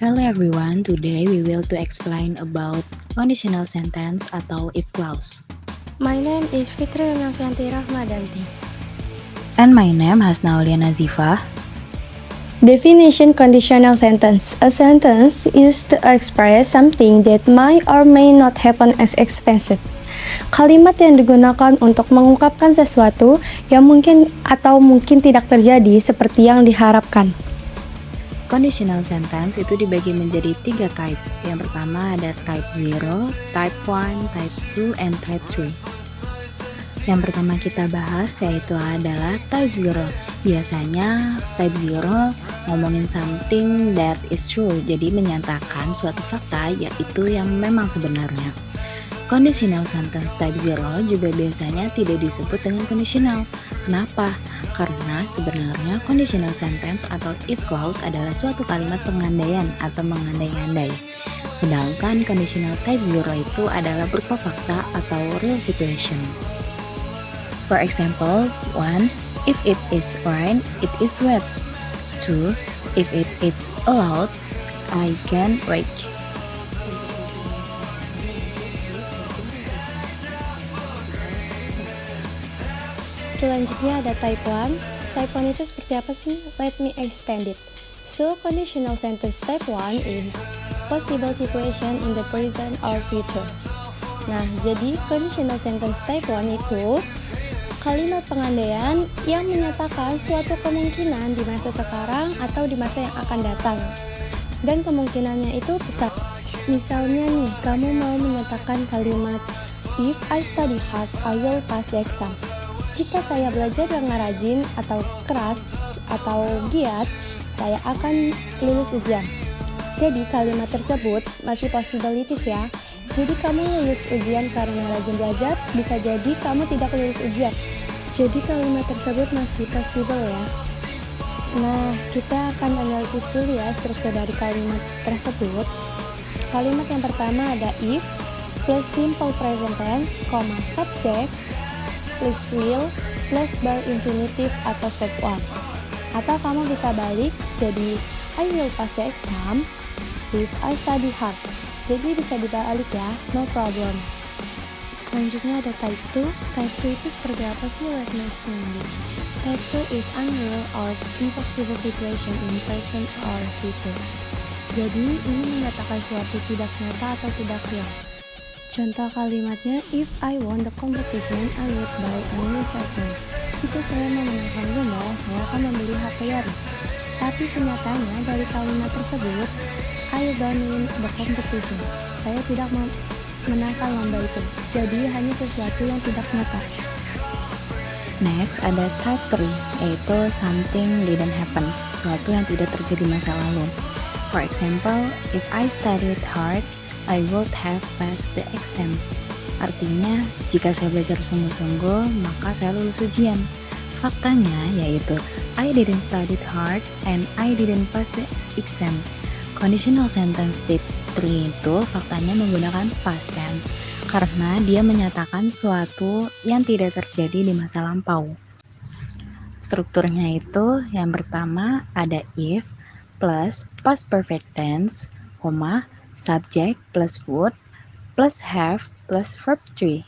Hello everyone, today we will to explain about conditional sentence atau if clause. My name is Fitri Novianti Rahmadanti. And my name Hasnaulia Nazifah. Definition conditional sentence. A sentence used to express something that might or may not happen as expected. Kalimat yang digunakan untuk mengungkapkan sesuatu yang mungkin atau mungkin tidak terjadi seperti yang diharapkan. Conditional sentence itu dibagi menjadi 3 type. Yang pertama ada type 0, type 1, type 2, and type 3. Yang pertama kita bahas yaitu adalah type 0. Biasanya type 0 ngomongin something that is true, jadi menyatakan suatu fakta yaitu yang memang sebenarnya. Conditional sentence type 0 juga biasanya tidak disebut dengan conditional. Kenapa? Karena sebenarnya conditional sentence atau if clause adalah suatu kalimat pengandaian atau mengandai-andai. Sedangkan conditional type 0 itu adalah berupa fakta atau real situation. For example, 1. If it is rain, it is wet. 2. If it is allowed, I can wake. Selanjutnya ada type 1. Type 1 itu seperti apa sih? Let me expand it. So, conditional sentence type 1 is possible situation in the present or future. Nah, jadi conditional sentence type 1 itu kalimat pengandaian yang menyatakan suatu kemungkinan di masa sekarang atau di masa yang akan datang. Dan kemungkinannya itu besar. Misalnya nih, kamu mau menyatakan kalimat if I study hard, I will pass the exam. Jika saya belajar dengan rajin atau keras atau giat, saya akan lulus ujian. Jadi kalimat tersebut masih possibilities ya. Jadi kamu lulus ujian karena rajin belajar, bisa jadi kamu tidak lulus ujian. Jadi kalimat tersebut masih possible ya. Nah, kita akan analisis dulu ya struktur dari kalimat tersebut. Kalimat yang pertama ada if plus simple present tense, subject plus will plus verb infinitive atau verb 1. Atau kamu bisa balik jadi I will pass the exam if I study hard. Jadi bisa dibalik ya, no problem. Selanjutnya ada type 2. Type 2 itu seperti apa sih? Let me explain it. Type 2 is unreal or impossible situation in present or future. Jadi ini menyatakan suatu tidak nyata atau tidak real. Contoh kalimatnya, if I won the competition, I would buy a new cell phone. Jika saya memenangkan lomba, saya akan membeli HP Yaris. Tapi kenyataannya dari kalimat tersebut, I don't win the competition. Saya tidak menangkan lomba itu. Jadi hanya sesuatu yang tidak nyata. Next ada type 3, yaitu something didn't happen, suatu yang tidak terjadi masa lalu. For example, if I studied hard, I would have passed the exam. Artinya, jika saya belajar sungguh-sungguh, maka saya lulus ujian. Faktanya yaitu, I didn't study hard and I didn't pass the exam. Conditional sentence type 3 itu faktanya menggunakan past tense, karena dia menyatakan suatu yang tidak terjadi di masa lampau. Strukturnya itu, yang pertama ada if plus past perfect tense, subject plus would plus have plus verb 3.